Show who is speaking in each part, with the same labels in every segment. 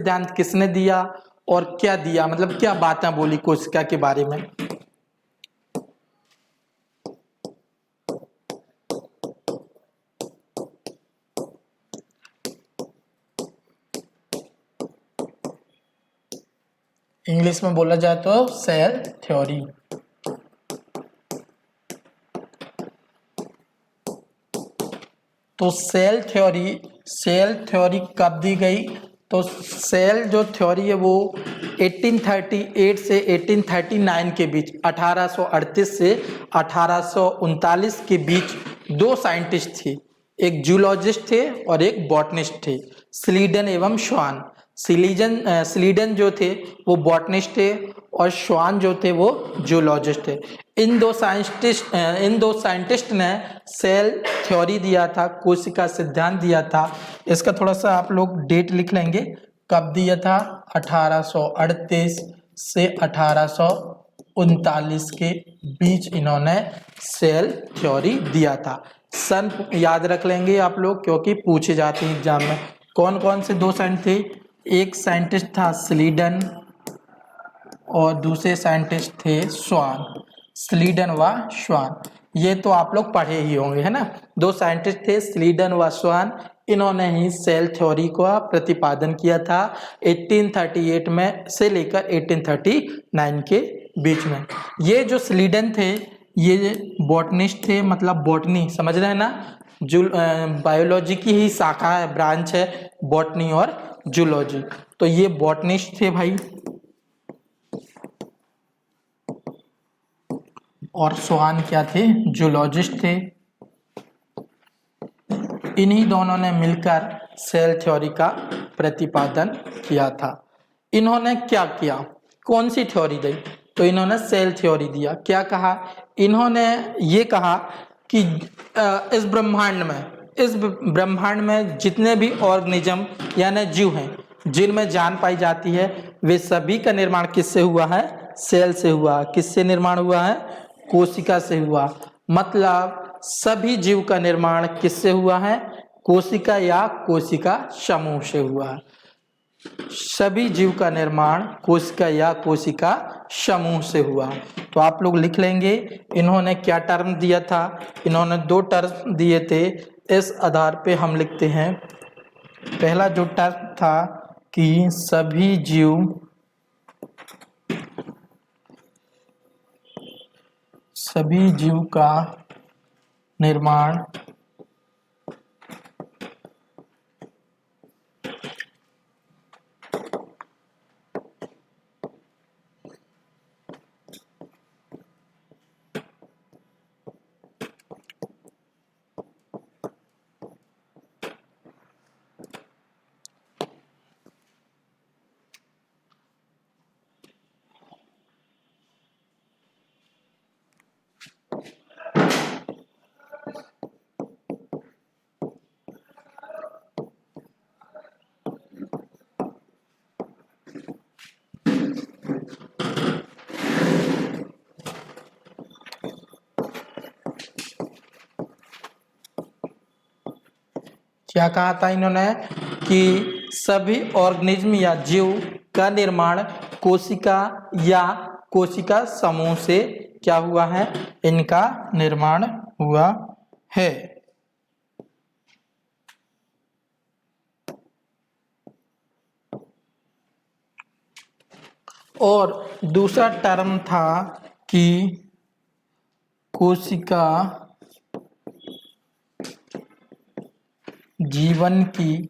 Speaker 1: सिद्धांत किसने दिया और क्या दिया, मतलब क्या बातें बोली कोशिका के बारे में। इंग्लिश में बोला जाए तो सेल थ्योरी। तो सेल थ्योरी कब दी गई, तो सेल जो थ्योरी है वो 1838 से 1839 के बीच, 1838 से 1839 के बीच दो साइंटिस्ट थे, एक जूलॉजिस्ट थे और एक बॉटनिस्ट थे, स्लीडन एवं श्वान। स्लीडन जो थे वो बॉटनिस्ट थे और श्वान जो थे वो जूलॉजिस्ट थे। इन दो साइंटिस्ट ने सेल थ्योरी दिया था, कोशिका सिद्धांत दिया था। इसका थोड़ा सा आप लोग डेट लिख लेंगे, कब दिया था, 1838 से 1839 के बीच इन्होंने सेल थ्योरी दिया था। सन याद रख लेंगे आप लोग, क्योंकि पूछे जाते हैं एग्जाम में। कौन कौन से दो साइंटिस्ट थे, एक साइंटिस्ट था स्लीडन और दूसरे साइंटिस्ट थे श्वान, स्लीडन व श्वान। ये तो आप लोग पढ़े ही होंगे, है ना। दो साइंटिस्ट थे स्लीडन व श्वान, इन्होंने ही सेल थ्योरी का प्रतिपादन किया था 1838 में से लेकर 1839 के बीच में। ये जो स्लीडन थे ये बॉटनिस्ट थे, मतलब बॉटनी समझ रहे हैं ना, बायोलॉजी की ही शाखा है, ब्रांच है बॉटनी और जूलॉजी। तो ये बॉटनिस्ट थे भाई, और श्वान क्या थे, जूलॉजिस्ट थे। इन्हीं दोनों ने मिलकर सेल थ्योरी का प्रतिपादन किया था। इन्होंने क्या किया, कौन सी थ्योरी दी, तो इन्होंने सेल थ्योरी दिया। क्या कहा, इन्होंने ये कहा कि इस ब्रह्मांड में जितने भी ऑर्गेनिज्म यानी जीव हैं जिनमें जान पाई जाती है, वे सभी का निर्माण किससे हुआ है, सेल से हुआ। किससे निर्माण हुआ है, कोशिका से हुआ। मतलब सभी जीव का निर्माण किससे हुआ है, कोशिका या कोशिका समूह से हुआ है। सभी जीव का निर्माण कोशिका या कोशिका समूह से हुआ। तो आप लोग लिख लेंगे इन्होंने क्या टर्म दिया था, इन्होंने दो टर्म दिए थे। इस आधार पे हम लिखते हैं, पहला जो टर्म था कि सभी जीव का निर्माण क्या कहा था इन्होंने कि सभी ऑर्गेनिज्म या जीव का निर्माण कोशिका या कोशिका समूह से क्या हुआ है, इनका निर्माण हुआ है। और दूसरा टर्म था कि कोशिका जीवन की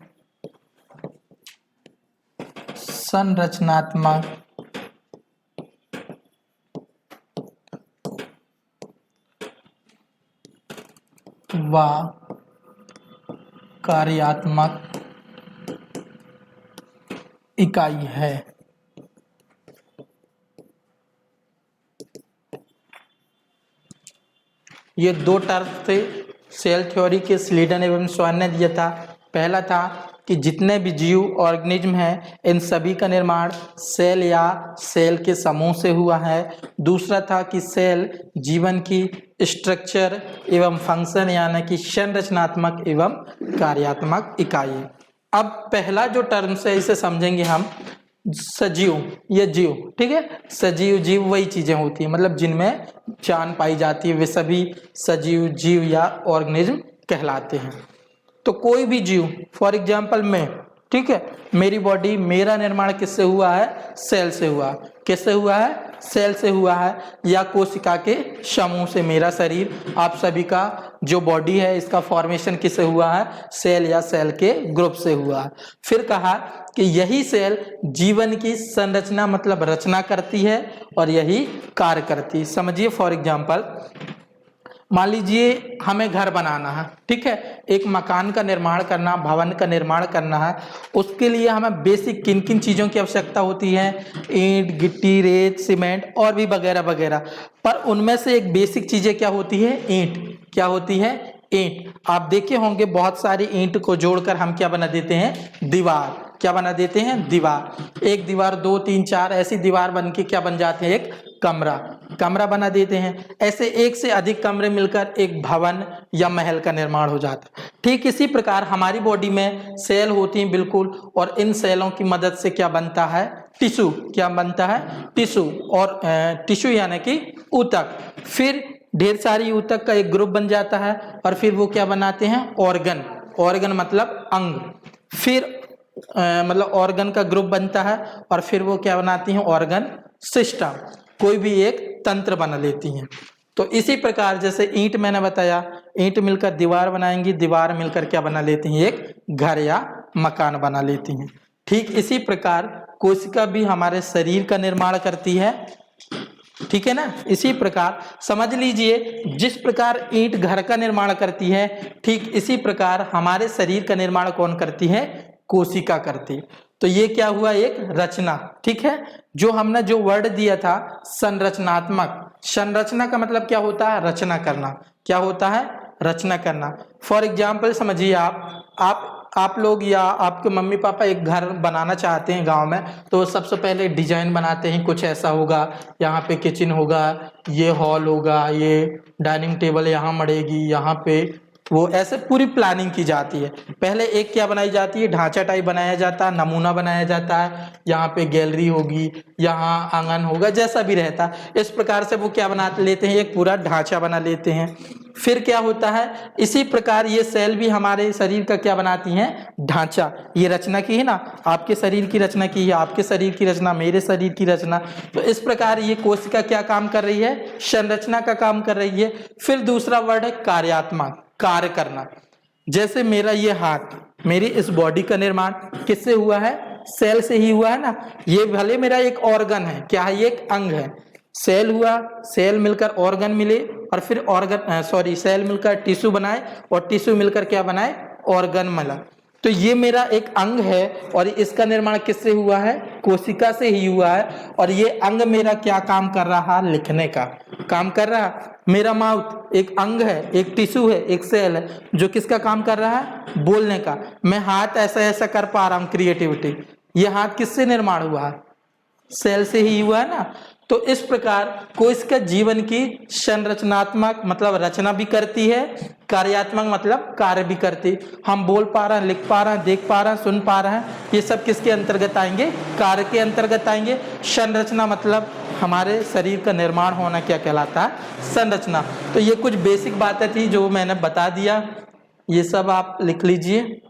Speaker 1: संरचनात्मक व कार्यात्मक इकाई है। ये दो टर्म थे सेल थ्योरी के, स्लीडन एवं श्वान ने दिया था। पहला था कि जितने भी जीव ऑर्गेनिज्म हैं इन सभी का निर्माण सेल या सेल के समूह से हुआ है। दूसरा था कि सेल जीवन की स्ट्रक्चर एवं फंक्शन यानी कि संरचनात्मक एवं कार्यात्मक इकाई है। अब पहला जो टर्म है इसे समझेंगे हम सजीव या जीव, ठीक है। सजीव जीव वही चीजें होती हैं मतलब जिनमें जान पाई जाती है, वे सभी सजीव जीव या ऑर्गेनिज्म कहलाते हैं। तो कोई भी जीव, फॉर एग्जाम्पल मैं, ठीक है, मेरी बॉडी, मेरा निर्माण किससे हुआ है? सेल से हुआ। किससे हुआ है? सेल से हुआ है, या कोशिका के समूह से। मेरा शरीर, आप सभी का जो बॉडी है, इसका फॉर्मेशन किससे हुआ है? सेल या सेल के ग्रुप से हुआ है। फिर कहा कि यही सेल जीवन की संरचना मतलब रचना करती है और यही कार्य करती है। समझिए, फॉर एग्जाम्पल मान लीजिए हमें घर बनाना है, ठीक है, एक मकान का निर्माण करना, भवन का निर्माण करना है। उसके लिए हमें बेसिक किन किन चीज़ों की आवश्यकता होती है? ईंट, गिट्टी, रेत, सीमेंट और भी वगैरह वगैरह। पर उनमें से एक बेसिक चीज़ें क्या होती है? ईंट। क्या होती है? ईंट। आप देखे होंगे बहुत सारी ईंट को जोड़कर हम क्या बना देते हैं? दीवार। क्या बना देते हैं? दीवार। एक दीवार, दो, तीन, चार ऐसी दीवार बन के क्या बन जाते हैं? एक कमरा। कमरा बना देते हैं। ऐसे एक से अधिक कमरे मिलकर एक भवन या महल का निर्माण हो जाता है। ठीक इसी प्रकार हमारी बॉडी में सेल होती हैं, बिल्कुल, और इन सेलों की मदद से क्या बनता है? टिश्यू। क्या बनता है? टिश्यू। और टिश्यू यानी कि ऊतक। फिर ढेर सारी ऊतक का एक ग्रुप बन जाता है और फिर वो क्या बनाते हैं? ऑर्गन। ऑर्गन मतलब अंग। फिर मतलब ऑर्गन का ग्रुप बनता है और फिर वो क्या बनाती हैं? Organ system. कोई भी एक तंत्र बना लेती हैं। तो इसी प्रकार जैसे ईंट मैंने बताया, ईंट मिलकर दीवार बनाएंगी, दीवार मिलकर क्या बना लेती हैं? एक घर या मकान बना लेती हैं। ठीक इसी प्रकार कोशिका भी हमारे शरीर का निर्माण करती है, ठीक है ना। इसी प्रकार समझ लीजिए, जिस प्रकार ईंट घर का निर्माण करती है, ठीक इसी प्रकार हमारे शरीर का निर्माण कौन करती है? कोशिका करती है। तो ये क्या हुआ? एक रचना, ठीक है। जो हमने जो वर्ड दिया था संरचनात्मक, संरचना का मतलब क्या होता है? रचना करना। क्या होता है? रचना करना। फॉर एग्जाम्पल समझिए, आप लोग या आपके मम्मी पापा एक घर बनाना चाहते हैं गांव में, तो सबसे पहले डिजाइन बनाते हैं, कुछ ऐसा होगा, यहाँ पे किचन होगा, ये हॉल होगा, ये डाइनिंग टेबल यहाँ मड़ेगी, यहाँ पे वो ऐसे पूरी प्लानिंग की जाती है। पहले एक क्या बनाई जाती है? ढांचा टाइप बनाया जाता है, नमूना बनाया जाता है, यहाँ पे गैलरी होगी, यहाँ आंगन होगा, जैसा भी रहता है। इस प्रकार से वो क्या बना लेते हैं? एक पूरा ढांचा बना लेते हैं। फिर क्या होता है? इसी प्रकार ये सेल भी हमारे शरीर का क्या बनाती हैं? ढांचा। ये रचना की है ना, आपके शरीर की रचना की है, आपके शरीर की रचना, मेरे शरीर की रचना। तो इस प्रकार ये कोशिका क्या काम कर रही है? संरचना का काम कर रही है। फिर दूसरा वर्ड है कार्यात्मक, कार्य करना। जैसे मेरा ये हाथ, मेरी इस बॉडी का निर्माण किससे हुआ है? सेल से ही हुआ है ना। ये भले मेरा एक ऑर्गन है, क्या है? ये एक अंग है। सेल हुआ, सेल मिलकर ऑर्गन मिले और फिर सेल मिलकर टिश्यू बनाए और टिश्यू मिलकर क्या बनाए? ऑर्गन मिला। तो ये मेरा एक अंग है और इसका निर्माण किससे हुआ है? कोशिका से ही हुआ है। और ये अंग मेरा क्या काम कर रहा है? लिखने का काम कर रहा है। मेरा माउथ एक अंग है, एक टिश्यू है, एक सेल है, जो किसका काम कर रहा है? बोलने का। मैं हाथ ऐसा ऐसा कर पा रहा हूं, क्रिएटिविटी। ये हाथ किससे निर्माण हुआ है? सेल से ही हुआ है ना। तो इस प्रकार कोशिका जीवन की संरचनात्मक मतलब रचना भी करती है, कार्यात्मक मतलब कार्य भी करती। हम बोल पा रहे हैं, लिख पा रहे हैं, देख पा रहे हैं, सुन पा रहे हैं, ये सब किसके अंतर्गत आएंगे? कार्य के अंतर्गत आएंगे। संरचना मतलब हमारे शरीर का निर्माण होना क्या कहलाता है? संरचना। तो ये कुछ बेसिक बातें थी जो मैंने बता दिया, ये सब आप लिख लीजिए।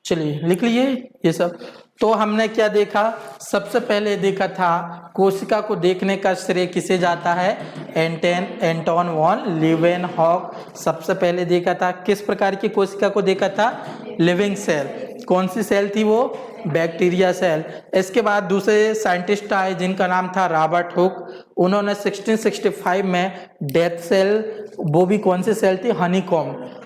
Speaker 1: चलिए लिख लीजिए ये सब। तो हमने क्या देखा? सबसे पहले देखा था कोशिका को देखने का श्रेय किसे जाता है? Anton von Leeuwenhoek. सबसे पहले देखा था किस प्रकार की कोशिका को देखा था? Living cell. कौन सी सेल थी वो? Bacteria cell. इसके बाद दूसरे साइंटिस्ट आए जिनका नाम था रॉबर्ट हुक। उन्होंने 1665 में डेथ सेल, वो भी कौन सी सेल थी?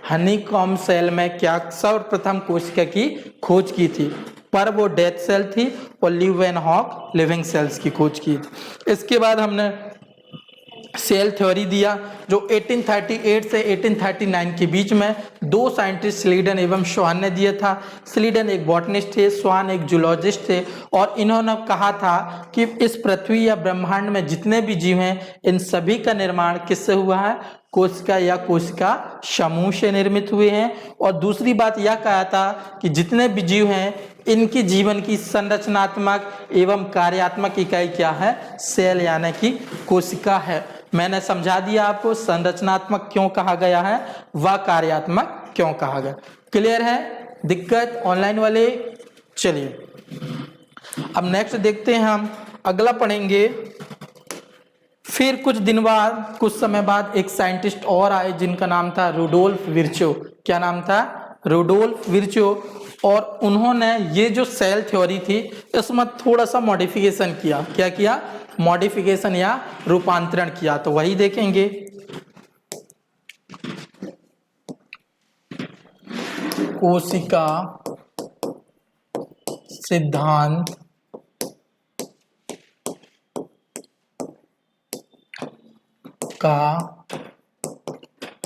Speaker 1: हनीकॉम सेल में क्या सर्वप्रथम कोशिका की खोज की थी, पर वो डेथ सेल थी। और लीवेनहॉक लिविंग सेल्स की खोज की थी। इसके बाद हमने सेल थ्योरी दिया जो 1838 से 1839 के बीच में दो साइंटिस्ट स्लीडन एवं स्वान ने दिया था। स्लीडन एक बॉटनिस्ट थे, स्वान एक जूलॉजिस्ट थे, और इन्होंने कहा था कि इस पृथ्वी या ब्रह्मांड में जितने भी जीव हैं इन सभी का निर्माण किससे हुआ है? कोशिका या कोशिका समूह से निर्मित हुए हैं। और दूसरी बात यह कहा था कि जितने भी जीव हैं इनकी जीवन की संरचनात्मक एवं कार्यात्मक इकाई क्या है, सेल यानी कि कोशिका है। मैंने समझा दिया आपको संरचनात्मक क्यों कहा गया है व कार्यात्मक क्यों कहा गया। क्लियर है? दिक्कत ऑनलाइन वाले? चलिए अब नेक्स्ट देखते हैं, हम अगला पढ़ेंगे। फिर कुछ दिन बाद, कुछ समय बाद एक साइंटिस्ट और आए जिनका नाम था रुडोल्फ विर्चो। क्या नाम था? Rudolf Virchow. और उन्होंने ये जो सेल थ्योरी थी इसमें थोड़ा सा मॉडिफिकेशन किया। क्या किया? मॉडिफिकेशन या रूपांतरण किया। तो वही देखेंगे। कोशिका सिद्धांत का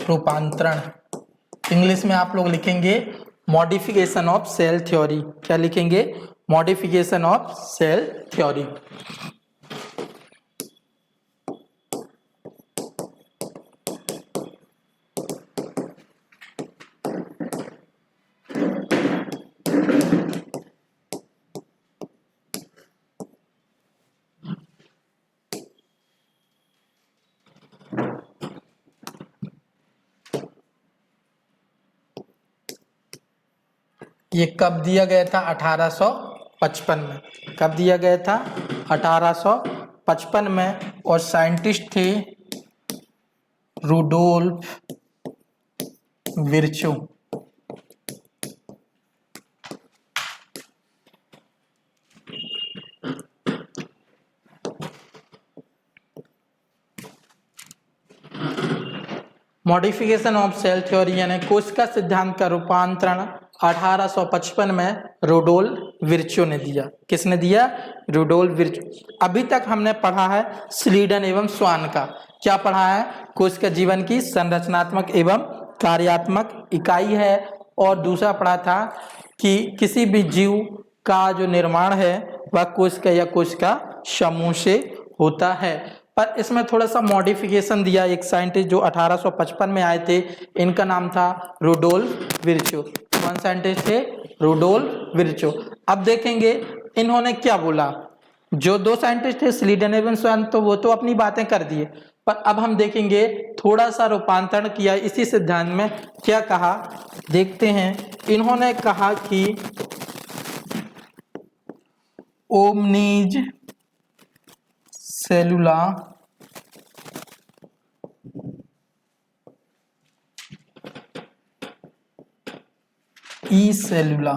Speaker 1: रूपांतरण, इंग्लिश में आप लोग लिखेंगे मॉडिफिकेशन ऑफ सेल थ्योरी। क्या लिखेंगे? Modification of cell theory. ये कब दिया गया था? 1855 में। कब दिया गया था? 1855 में। और साइंटिस्ट थे Rudolf Virchow. Modification of cell theory यानी कोशिका सिद्धांत का रूपांतरण 1855 में रुडोल्फ विर्चो ने दिया। किसने दिया? Rudolf Virchow. अभी तक हमने पढ़ा है स्लीडन एवं स्वान का। क्या पढ़ा है? कोशिका जीवन की संरचनात्मक एवं कार्यात्मक इकाई है। और दूसरा पढ़ा था कि किसी भी जीव का जो निर्माण है वह कोशिका या कोशिका समूह से होता है। पर इसमें थोड़ा सा मॉडिफिकेशन दिया। एक साइंटिस्ट जो 1855 में आए थे, इनका नाम था रुडोल्फ विर्चो। कौन साइंटिस्ट थे? Rudolf Virchow. अब देखेंगे इन्होंने क्या बोला। जो दो साइंटिस्ट थे स्लीडन एवं स्वान, तो वो तो अपनी बातें कर दिए, पर अब हम देखेंगे थोड़ा सा रूपांतरण किया इसी सिद्धांत में। क्या कहा देखते हैं। इन्होंने कहा कि ओमनीज सेलुला ई सेलुला,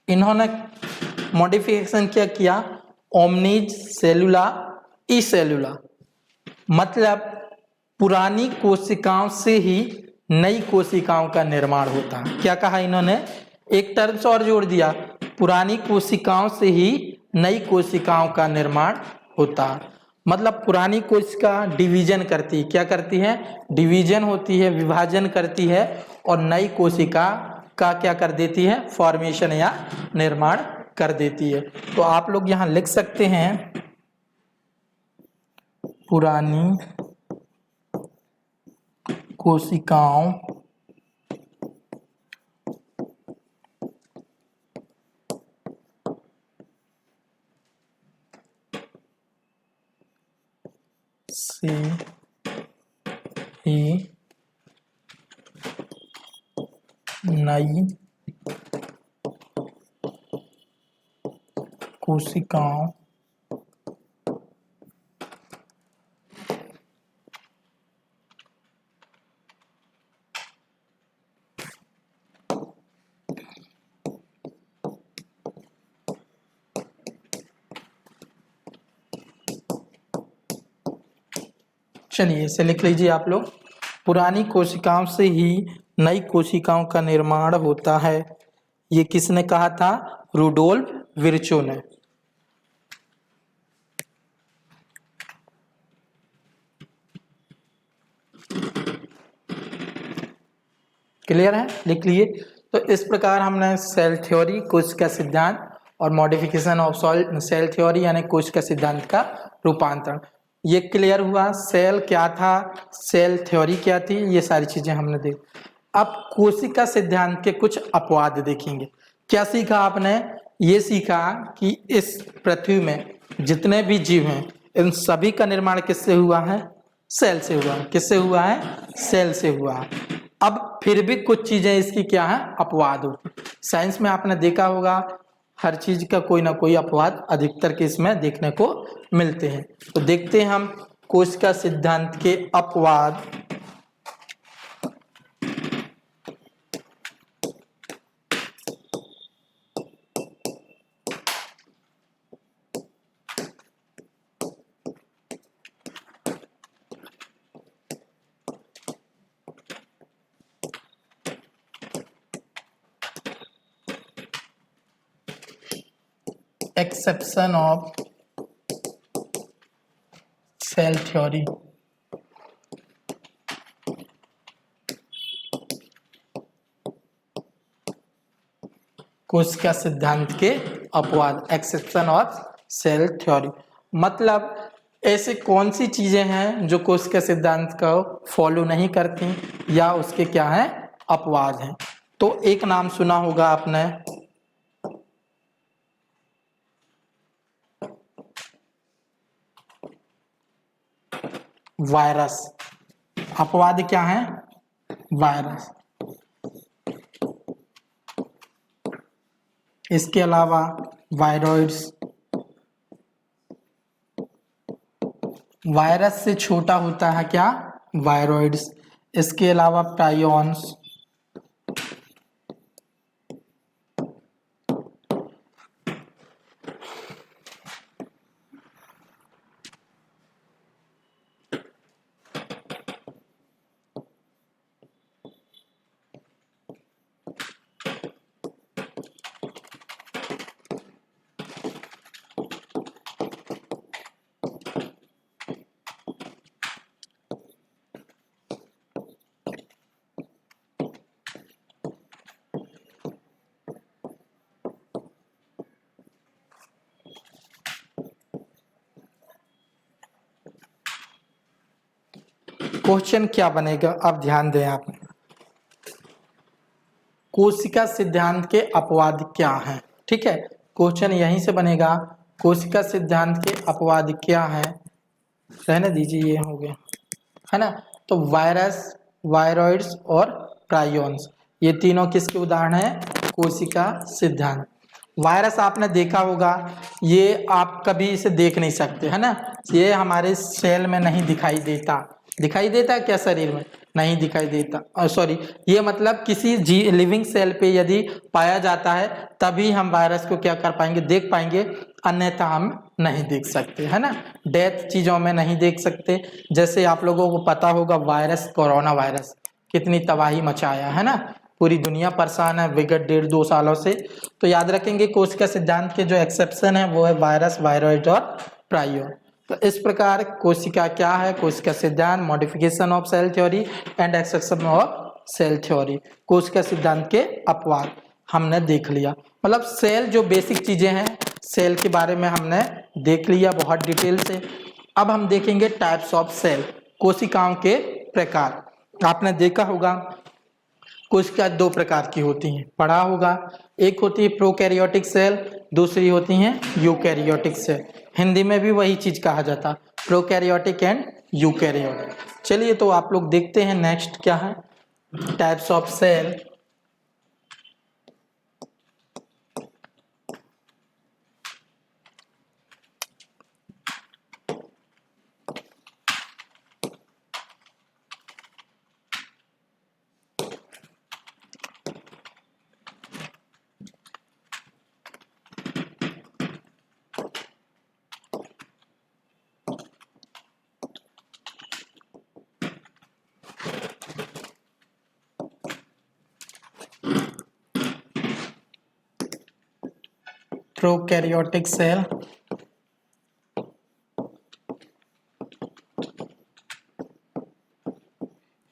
Speaker 1: इन्होंने मॉडिफिकेशन क्या किया? ओमनीज सेलुला ई सेलुला, मतलब पुरानी कोशिकाओं से ही नई कोशिकाओं का निर्माण होता है। क्या कहा इन्होंने? एक टर्म्स और जोड़ दिया, पुरानी कोशिकाओं से ही नई कोशिकाओं का निर्माण होता है। मतलब पुरानी कोशिका डिवीजन करती है। क्या करती है? डिवीजन होती है, विभाजन करती है। और नई कोशिका का क्या कर देती है? फॉर्मेशन या निर्माण कर देती है। तो आप लोग यहाँ लिख सकते हैं पुरानी कोशिकाओं से ही नई कोशिकाओं चलिए इसे लिख लीजिए आप लोग। पुरानी कोशिकाओं से ही नई कोशिकाओं का निर्माण होता है। ये किसने कहा था? रुडोल्फ विर्चो ने। क्लियर है? लिख लिए। तो इस प्रकार हमने सेल थ्योरी, कोशिका सिद्धांत और मॉडिफिकेशन ऑफ सेल थ्योरी यानी कोशिका सिद्धांत का रूपांतरण ये क्लियर हुआ, सेल क्या था, सेल थ्योरी क्या थी, ये सारी चीजें हमने देख। अब कोशिका सिद्धांत के कुछ अपवाद देखेंगे। क्या सीखा आपने? ये सीखा कि इस पृथ्वी में जितने भी जीव हैं इन सभी का निर्माण किससे हुआ है? सेल से हुआ है। किससे हुआ है? सेल से हुआ है। अब फिर भी कुछ चीजें इसकी क्या है? अपवाद होती। साइंस में आपने देखा होगा हर चीज का कोई ना कोई अपवाद अधिकतर केस में देखने को मिलते हैं। तो देखते हैं हम कोशिका सिद्धांत के अपवाद। Exception of cell theory. कोशिका सिद्धांत के अपवाद, एक्सेप्शन ऑफ सेल थ्योरी, मतलब ऐसे कौन सी चीजें हैं जो कोशिका सिद्धांत का फॉलो नहीं करती या उसके क्या है? अपवाद हैं। तो एक नाम सुना होगा आपने, वायरस। अपवाद क्या है? वायरस। इसके अलावा वायरॉइड्स, वायरस से छोटा होता है क्या? वायरॉइड्स। इसके अलावा प्रायोन्स, क्वेश्चन क्या बनेगा? अब ध्यान दें आप, कोशिका सिद्धांत के अपवाद क्या हैं? ठीक है, क्वेश्चन यहीं से बनेगा, कोशिका सिद्धांत के अपवाद क्या हैं? रहने दीजिए, ये हो गया है ना। तो वायरस, वायरॉइड्स और प्रायोन्स, ये तीनों किसके उदाहरण हैं? कोशिका सिद्धांत। वायरस आपने देखा होगा, ये आप कभी इसे देख नहीं सकते है ना, ये हमारे सेल में नहीं दिखाई देता। दिखाई देता है क्या शरीर में? नहीं दिखाई देता। सॉरी, ये मतलब किसी लिविंग सेल पे यदि पाया जाता है तभी हम वायरस को क्या कर पाएंगे? देख पाएंगे, अन्यथा हम नहीं देख सकते है ना। डेथ चीजों में नहीं देख सकते। जैसे आप लोगों को पता होगा वायरस, कोरोना वायरस कितनी तबाही मचाया है ना, पूरी दुनिया परेशान है विगत 1.5-2 सालों से। तो याद रखेंगे कोशिका सिद्धांत के जो एक्सेप्शन है वो है वायरस, वायरॉइड और प्रायोन। तो इस प्रकार कोशिका क्या है? कोशिका सिद्धांत, modification of cell theory and exception of cell theory. कोशिका सिद्धांत के अपवाद हमने देख लिया, मतलब सेल जो बेसिक चीजें हैं सेल के बारे में हमने देख लिया बहुत डिटेल से। अब हम देखेंगे टाइप्स ऑफ सेल, कोशिकाओं के प्रकार। आपने देखा होगा कोशिका 2 प्रकार की होती हैं, पढ़ा होगा। एक होती है प्रोकैरियोटिक सेल, दूसरी होती हैं यूकैरियोटिक सेल। हिंदी में भी वही चीज कहा जाता, प्रोकैरियोटिक एंड यूकैरियोटिक। चलिए तो आप लोग देखते हैं नेक्स्ट क्या है, types of cell. Prokaryotic cell,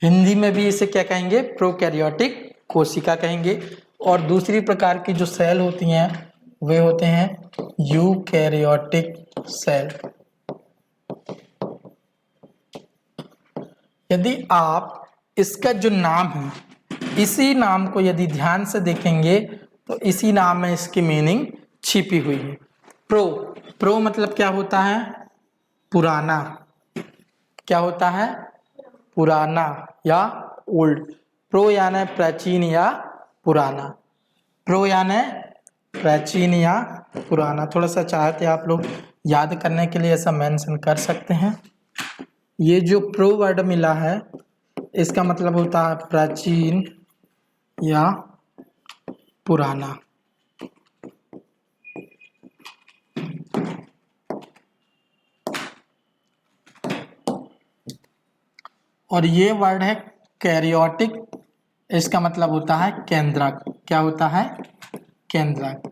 Speaker 1: Hindi में भी इसे क्या कहेंगे? प्रोकैरियोटिक कोशिका कहेंगे। और दूसरी प्रकार की जो सेल होती हैं वे होते हैं यूकैरियोटिक सेल। यदि आप इसका जो नाम है, इसी नाम को यदि ध्यान से देखेंगे तो इसी नाम में इसकी मीनिंग छिपी हुई है। प्रो, प्रो मतलब क्या होता है? पुराना। क्या होता है? पुराना या ओल्ड। प्रो यानी प्राचीन या पुराना। प्रो यानी प्राचीन या पुराना। थोड़ा सा चाहते आप लोग याद करने के लिए ऐसा मेंशन कर सकते हैं। ये जो प्रो वर्ड मिला है इसका मतलब होता है प्राचीन या पुराना। और ये वर्ड है कैरियोटिक, इसका मतलब होता है केंद्रक। क्या होता है? केंद्रक।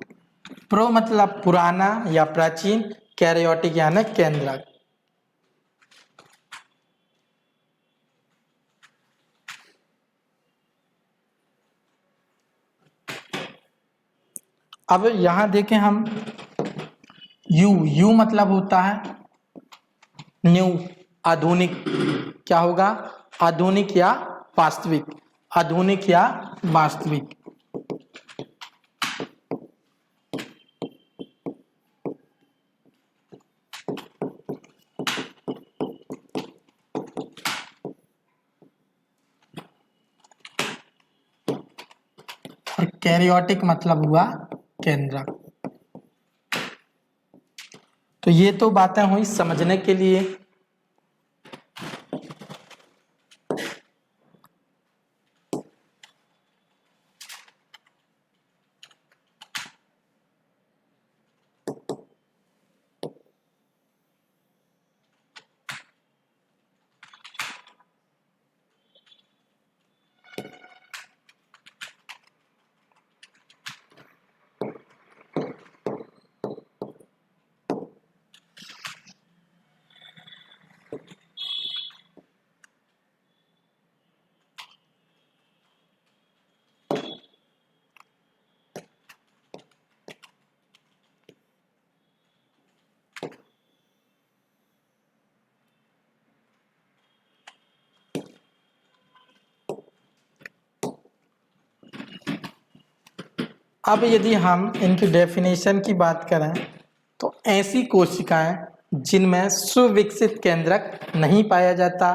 Speaker 1: प्रो मतलब पुराना या प्राचीन, कैरियोटिक यानी केंद्रक। अब यहां देखें हम, यू, यू मतलब होता है न्यू, आधुनिक। क्या होगा? आधुनिक या वास्तविक। आधुनिक या वास्तविक। और कैरियोटिक मतलब हुआ केंद्रक। तो ये तो बातें हुई समझने के लिए। अब यदि हम इनकी डेफिनेशन की बात करें तो ऐसी कोशिकाएं जिनमें सुविकसित केंद्रक नहीं पाया जाता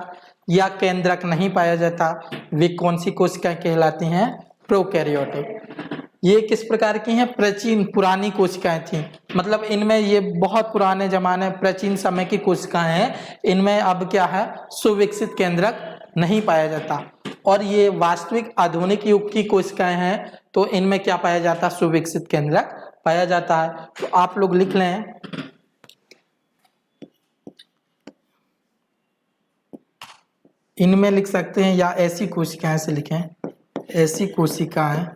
Speaker 1: या केंद्रक नहीं पाया जाता, वे कौन सी कोशिकाएं कहलाती हैं? प्रोकैरियोटिक। ये किस प्रकार की हैं? प्राचीन, पुरानी कोशिकाएं थी। मतलब इनमें ये बहुत पुराने जमाने, प्राचीन समय की कोशिकाएं हैं। इनमें अब क्या है? सुविकसित केंद्रक नहीं पाया जाता। और ये वास्तविक आधुनिक युग की कोशिकाएं हैं तो इनमें क्या पाया जाता है? सुविकसित केंद्रक पाया जाता है। तो आप लोग लिख लें, इनमें लिख सकते हैं या ऐसी कोशिकाएं से लिखें, ऐसी कोशिकाएं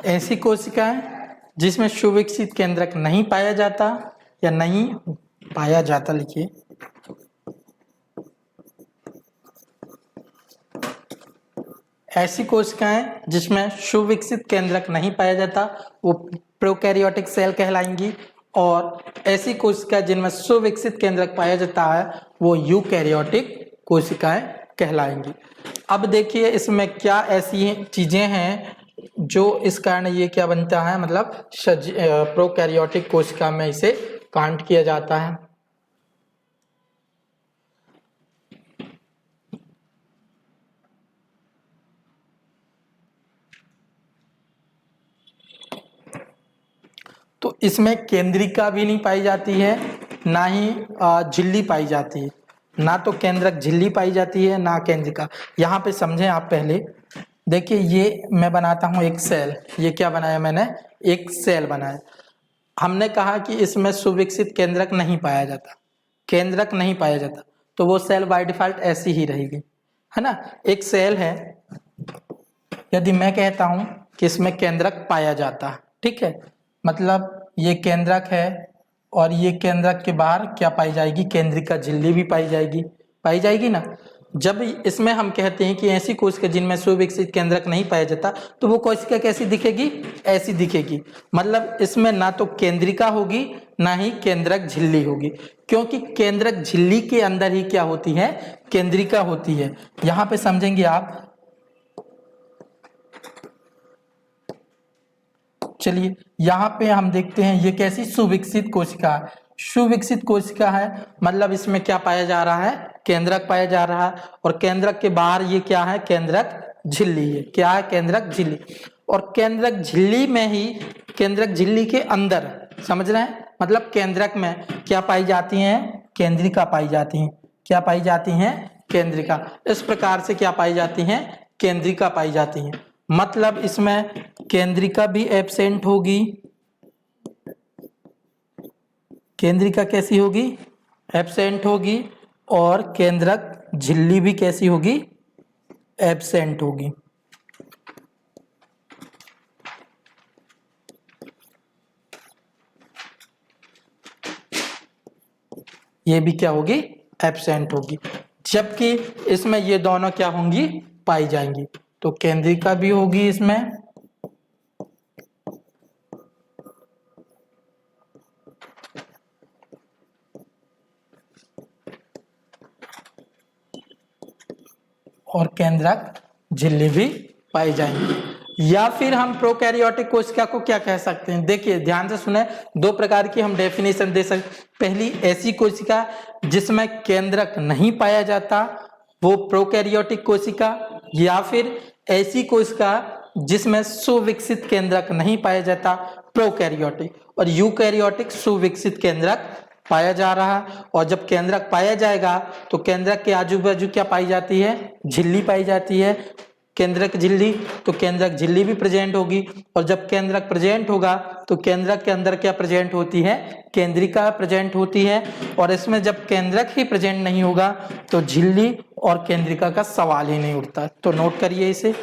Speaker 1: ऐसी कोशिकाएं जिसमें सुविकसित केंद्रक नहीं पाया जाता या नहीं पाया जाता, लिखिए, ऐसी कोशिकाएं जिसमें सुविकसित केंद्रक नहीं पाया जाता वो प्रोकैरियोटिक सेल कहलाएंगी। और ऐसी कोशिकाएं जिनमें सुविकसित केंद्रक पाया जाता है वो यूकैरियोटिक कोशिकाएं कहलाएंगी। अब देखिए इसमें क्या ऐसी चीजें हैं जो इस कारण ये क्या बनता है, मतलब प्रोकैरियोटिक कोशिका में इसे काउंट किया जाता है। तो इसमें केंद्रिका भी नहीं पाई जाती है, ना ही झिल्ली पाई जाती है। ना तो केंद्रक झिल्ली पाई जाती है, ना केंद्रिका। यहाँ पे समझें आप पहले। देखिए ये मैं बनाता हूँ एक सेल, ये क्या बनाया मैंने, एक सेल बनाया। हमने कहा कि इसमें सुविकसित केंद्रक नहीं पाया जाता, केंद्रक नहीं पाया जाता, तो वो सेल बाय डिफॉल्ट ऐसी ही रहेगी, है ना। एक सेल है, यदि मैं कहता हूं कि इसमें केंद्रक पाया जाता है, ठीक है, मतलब ये केंद्रक है और ये केंद्रक के बाहर क्या पाई जाएगी, केंद्रिका झिल्ली भी पाई जाएगी ना। जब इसमें हम कहते हैं कि ऐसी कोशिका जिनमें सुविकसित केंद्रक नहीं पाया जाता, तो वो कोशिका कैसी दिखेगी, ऐसी दिखेगी। मतलब इसमें ना तो केंद्रिका होगी, ना ही केंद्रक झिल्ली होगी, क्योंकि केंद्रक झिल्ली के अंदर ही क्या होती है, केंद्रिका होती है। यहां पे समझेंगे आप। चलिए यहाँ पे हम देखते हैं ये कैसी सुविकसित कोशिका है। सुविकसित कोशिका है मतलब इसमें क्या पाया जा रहा है, केंद्रक पाया जा रहा है, और केंद्रक के बाहर ये क्या है, केंद्रक झिल्ली है। क्या है, केंद्रक झिल्ली। और केंद्रक झिल्ली में ही, केंद्रक झिल्ली के अंदर, समझ रहे हैं, मतलब केंद्रक में क्या पाई जाती हैं, केंद्रिका पाई जाती हैं। क्या पाई जाती हैं, केंद्रिका। इस प्रकार से क्या पाई जाती हैं, केंद्रिका पाई जाती हैं। मतलब इसमें केंद्रिका भी एब्सेंट होगी। केंद्रिका कैसी होगी, एब्सेंट होगी, और केंद्रक झिल्ली भी कैसी होगी, एब्सेंट होगी। ये भी क्या होगी, एब्सेंट होगी। जबकि इसमें ये दोनों क्या होंगी, पाई जाएंगी। तो केंद्रिका भी होगी इसमें, और केंद्रक झिल्ली भी पाई जाएंगी। या फिर हम प्रोकैरियोटिक कोशिका को क्या कह सकते हैं, देखिए ध्यान से सुने। दो प्रकार की हम डेफिनेशन दे सकते। पहली, ऐसी कोशिका जिसमें केंद्रक नहीं पाया जाता, वो प्रोकैरियोटिक कोशिका। या फिर ऐसी कोशिका जिसमें सुविकसित केंद्रक नहीं पाया जाता, प्रोकैरियोटिक। और यूकैरियोटिक सुविकसित केंद्रक पाया जा रहा है। और जब केंद्रक पाया जाएगा तो केंद्रक के आजू बाजू क्या पाई जाती है, झिल्ली पाई जाती है, केंद्रक झिल्ली। तो केंद्रक झिल्ली भी प्रेजेंट होगी। और जब केंद्रक प्रेजेंट होगा तो केंद्रक के अंदर क्या प्रेजेंट होती है, केंद्रिका प्रेजेंट होती है। और इसमें जब केंद्रक ही प्रेजेंट नहीं होगा तो झिल्ली और केंद्रिका का सवाल ही नहीं उठता। तो नोट करिए इसे।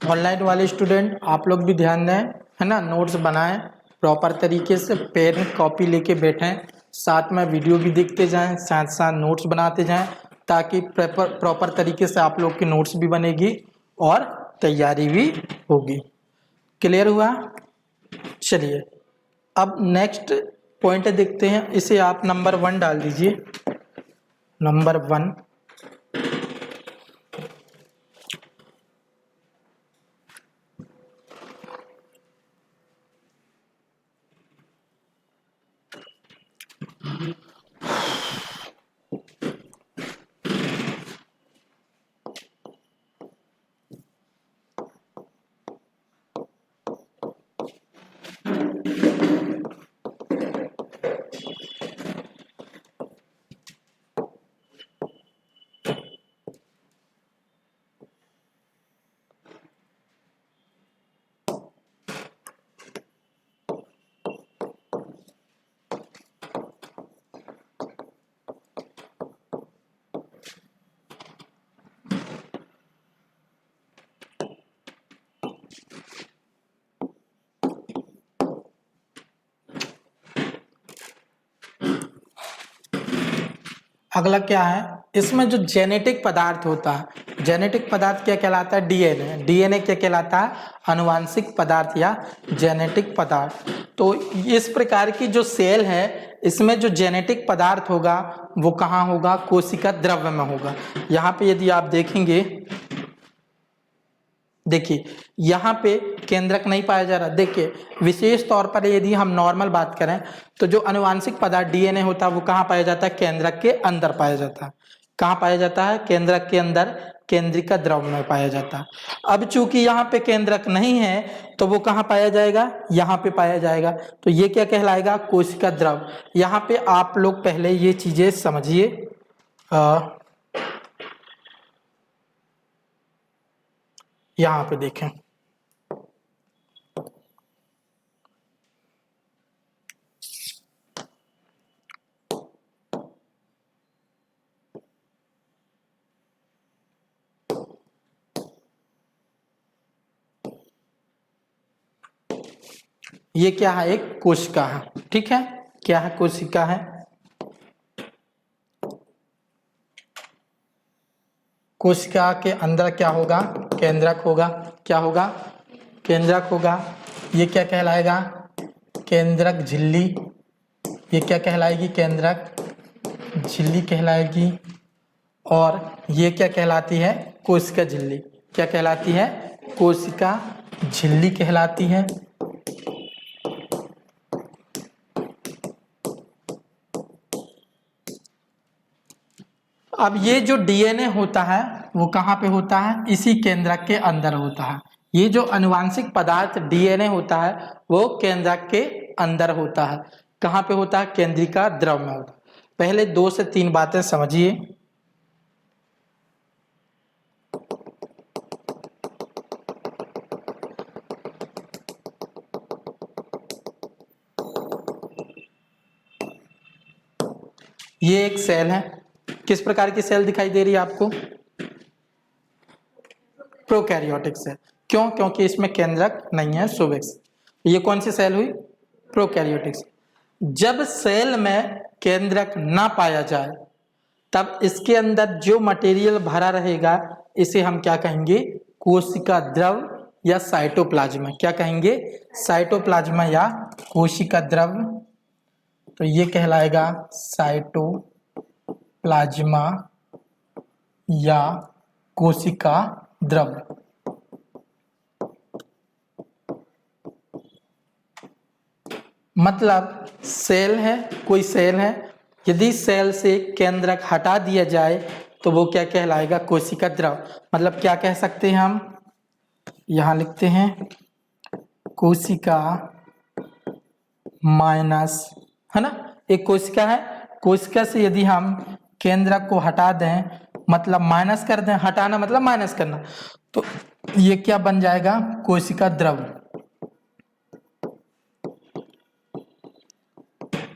Speaker 1: ऑनलाइन वाले स्टूडेंट आप लोग भी ध्यान दें, है ना, नोट्स बनाएं प्रॉपर तरीके से, पेन कॉपी लेके बैठें, साथ में वीडियो भी देखते जाएं, साथ साथ नोट्स बनाते जाएं, ताकि प्रॉपर तरीके से आप लोग की नोट्स भी बनेगी और तैयारी भी होगी। क्लियर हुआ। चलिए अब नेक्स्ट पॉइंट देखते हैं, इसे आप नंबर 1 डाल दीजिए। नंबर 1, अगला क्या है, इसमें जो जेनेटिक पदार्थ होता है, जेनेटिक पदार्थ क्या कहलाता है? डीएनए। डीएनए क्या कहलाता है? आनुवांशिक पदार्थ या जेनेटिक पदार्थ। तो इस प्रकार की जो सेल है इसमें जो जेनेटिक पदार्थ होगा वो कहाँ होगा? कोशिका द्रव्य में होगा। यहाँ पे यदि आप देखेंगे, देखिए यहाँ पे केंद्रक नहीं पाया जा रहा। देखिए विशेष तौर पर यदि हम नॉर्मल बात करें तो जो आनुवांशिक पदार्थ डीएनए होता है वो कहाँ पाया जाता है? केंद्रक के अंदर पाया जाता है। कहाँ पाया जाता है? केंद्रक के अंदर, केंद्रिका द्रव्य में पाया जाता है। अब चूंकि यहाँ पे केंद्रक नहीं है तो वो कहाँ पाया जाएगा? यहाँ पे पाया जाएगा। तो ये क्या कहलाएगा? कोशिका द्रव्य। यहाँ पे आप लोग पहले ये चीजें समझिए। यहाँ पे देखें, ये क्या है? एक कोशिका है। ठीक है, क्या है? कोशिका है। कोशिका के अंदर क्या होगा? केंद्रक होगा। क्या होगा? केंद्रक होगा। ये क्या कहलाएगा? केंद्रक झिल्ली। ये क्या कहलाएगी? केंद्रक झिल्ली कहलाएगी। और ये क्या कहलाती है? कोशिका झिल्ली। क्या कहलाती है? कोशिका झिल्ली कहलाती है। अब ये जो डीएनए होता है वो कहाँ पे होता है? इसी केंद्रक के अंदर होता है। ये जो आनुवांशिक पदार्थ डीएनए होता है वो केंद्रक के अंदर होता है। कहाँ पे होता है? केंद्रिका द्रव्य में होता है। पहले 2 से 3 बातें समझिए। ये एक सेल है। किस प्रकार की सेल दिखाई दे रही है आपको? Prokaryotic cell. क्यों? क्योंकि इसमें केंद्रक नहीं है, सुवेक्स। ये कौन सी सेल हुई? Prokaryotic cell. जब सेल में केंद्रक ना पाया जाए तब इसके अंदर जो मटेरियल भरा रहेगा इसे हम क्या कहेंगे? कोशिका द्रव्य या साइटोप्लाज्मा। क्या कहेंगे? साइटोप्लाज्मा या कोशिका द्रव्य। तो ये कहलाएगा साइटोप्लाज्मा या कोशिका द्रव्य। मतलब सेल है, कोई सेल है, यदि सेल से केंद्रक हटा दिया जाए तो वो क्या कहलाएगा? कोशिका द्रव्य। मतलब क्या कह सकते हैं हम? यहां लिखते हैं कोशिका माइनस, है ना? एक कोशिका है, कोशिका से यदि हम केंद्रक को हटा दें, मतलब माइनस कर दें, हटाना मतलब माइनस करना, तो ये क्या बन जाएगा? कोशिका द्रव्य।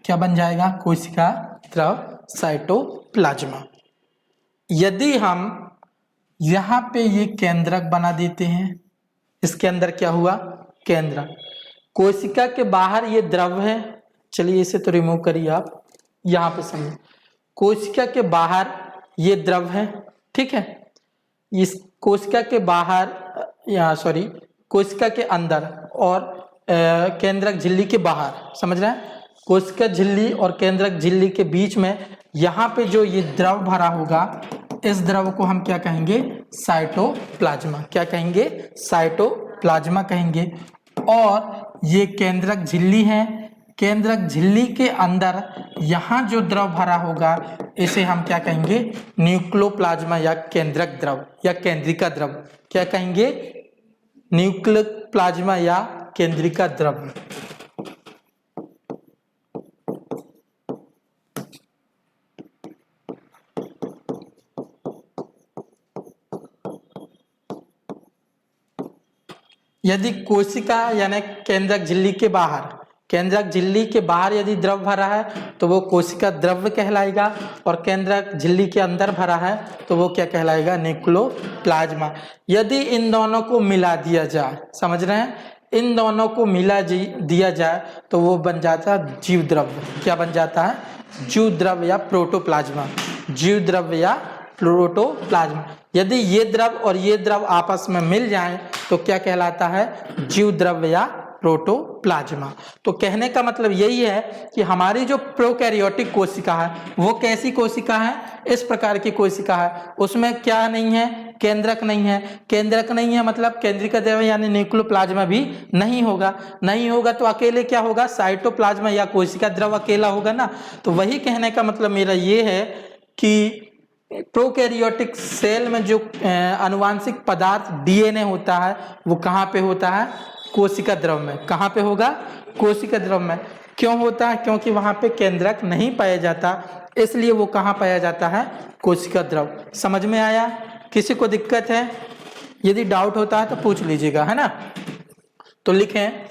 Speaker 1: क्या बन जाएगा? कोशिका द्रव्य, साइटोप्लाज्मा। यदि हम यहां पे ये केंद्रक बना देते हैं, इसके अंदर क्या हुआ? केंद्रक। कोशिका के बाहर ये द्रव्य है। चलिए इसे तो रिमूव करिए आप, यहां पे समझिए। कोशिका के बाहर ये द्रव्य है, ठीक है। इस कोशिका के बाहर, या सॉरी, कोशिका के अंदर और केंद्रक झिल्ली के बाहर, समझ रहे हैं? कोशिका झिल्ली और केंद्रक झिल्ली के बीच में यहाँ पे जो ये द्रव भरा होगा, इस द्रव को हम क्या कहेंगे? साइटोप्लाज्मा। क्या कहेंगे? साइटोप्लाज्मा कहेंगे। और ये केंद्रक झिल्ली है। केंद्रक झिल्ली के अंदर यहाँ जो द्रव भरा होगा इसे हम क्या कहेंगे? न्यूक्लियोप्लाज्मा या केंद्रक द्रव या केंद्रिका द्रव। क्या कहेंगे? न्यूक्लियोप्लाज्मा या केंद्रिका द्रव। यदि कोशिका यानी केंद्रक झिल्ली के बाहर, केंद्रक झिल्ली के बाहर यदि द्रव भरा है तो वो कोशिका द्रव्य कहलाएगा, और केंद्रक झिल्ली के अंदर भरा है तो वो क्या कहलाएगा? न्यूक्लियोप्लाज्मा। यदि इन दोनों को मिला दिया जाए, समझ रहे हैं? इन दोनों को मिला दिया जाए तो वो बन जाता है जीव द्रव्य। क्या बन जाता है? जीव द्रव्य या प्रोटोप्लाज्मा। जीव द्रव्य या प्रोटोप्लाज्मा। यदि ये द्रव और ये द्रव आपस में मिल जाएं तो क्या कहलाता है, जीव द्रव्य या प्रोटोप्लाज्मा। तो कहने का मतलब यही है कि हमारी जो प्रोकैरियोटिक कोशिका है वो कैसी कोशिका है, इस प्रकार की कोशिका है, उसमें क्या नहीं है, केंद्रक नहीं है। केंद्रक नहीं है मतलब केंद्रिका द्रव्य यानी न्यूक्लियोप्लाज्मा भी नहीं होगा। नहीं होगा तो अकेले क्या होगा, साइटोप्लाज्मा या कोशिका द्रव अकेला होगा ना। तो वही कहने का मतलब मेरा ये है कि प्रोकैरियोटिक सेल में जो आनुवांशिक पदार्थ डीएनए होता है वो कहाँ पे होता है, कोशिका द्रव में। कहाँ पे होगा, कोशिका द्रव में। क्यों होता है, क्योंकि वहां पे केंद्रक नहीं पाया जाता, इसलिए वो कहाँ पाया जाता है, कोशिका द्रव। समझ में आया? किसी को दिक्कत है? यदि डाउट होता है तो पूछ लीजिएगा, है ना। तो लिखें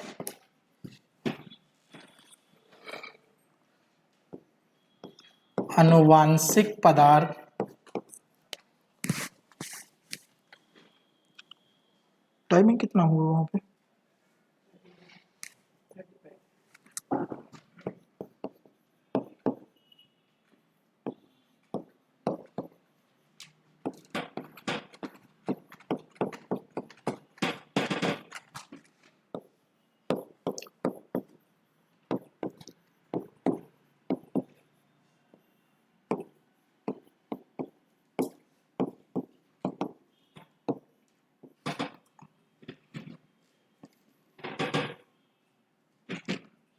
Speaker 1: आनुवांशिक पदार्थ टाइमिंग कितना हुआ वहां पे,